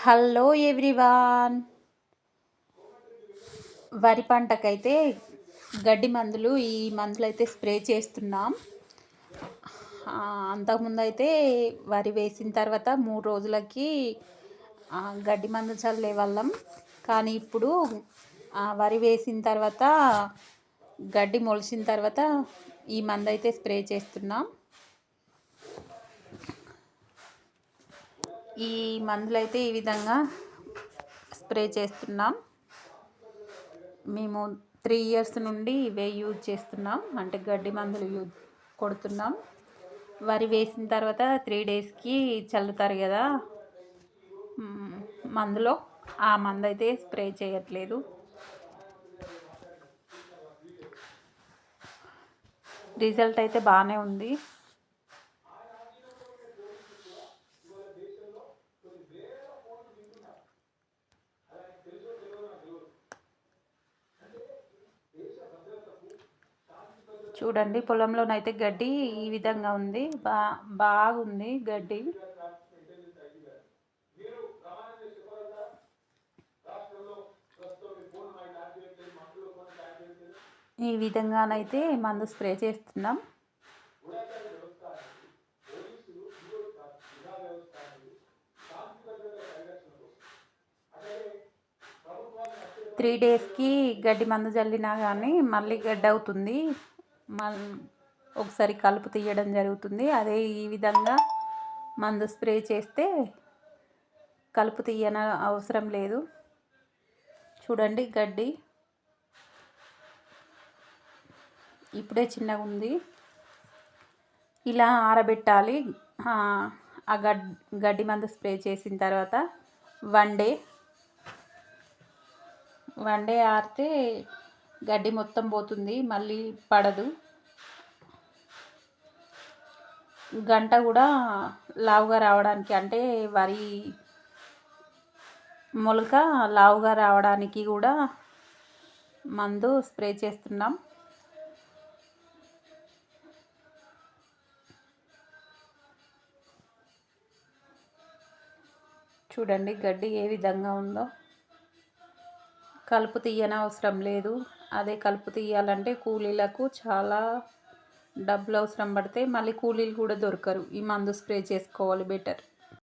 Hello everyone. వరి పంటకైతే గడ్డి మందులు ఈ మందులు అయితే స్ప్రే చేస్తున్నాం. అంతకుముందు అయితే వరి వేసిన తర్వాత 3 రోజులకి గడ్డి మందు చల్లే వాళ్ళం. కానీ ఇప్పుడు వరి వేసిన తర్వాత గడ్డి మొలిచిన తర్వాత ఈ మందు అయితే స్ప్రే చేస్తున్నాం. ఈ మందులు అయితే ఈ విధంగా స్ప్రే చేస్తున్నాం. మేము 3 years నుండి ఇవే యూజ్ చేస్తున్నాం. అంటే గడ్డి మందులు కొడుతున్నాం. వరి వేసిన తర్వాత 3 daysకి చల్లుతారు కదా మందులో, ఆ మందు అయితే స్ప్రే చేయట్లేదు. రిజల్ట్ అయితే బాగానే ఉంది. చూడండి, పొలంలోనైతే గడ్డి ఈ విధంగా ఉంది. బాగుంది గడ్డి. ఈ విధంగానైతే మందు స్ప్రే చేస్తున్నాం. త్రీ డేస్కి గడ్డి మందు చల్లినా కానీ మళ్ళీ గడ్డి అవుతుంది. ఒకసారి కలుపు తీయడం జరుగుతుంది. అదే ఈ విధంగా మందు స్ప్రే చేస్తే కలుపు తీయన అవసరం లేదు. చూడండి, గడ్డి ఇప్పుడే చిన్నగా ఉంది. ఇలా ఆరబెట్టాలి. ఆ గడ్డి మందు స్ప్రే చేసిన తర్వాత వన్ డే ఆరితే గడ్డి మొత్తం పోతుంది, మళ్ళీ పడదు. గంట కూడా లావుగా రావడానికి, అంటే వరి మొలక లావుగా రావడానికి కూడా మందు స్ప్రే చేస్తున్నాం. చూడండి గడ్డి ఏ విధంగా ఉందో. కలుపు తీయనవసరం లేదు. అదే కలుపు తీయాలంటే కూలీలకు చాలా డబ్బులు అవసరం పడితే మళ్ళీ కూలీలు కూడా దొరకరు. ఈ మందు స్ప్రే చేసుకోవాలి బెటర్.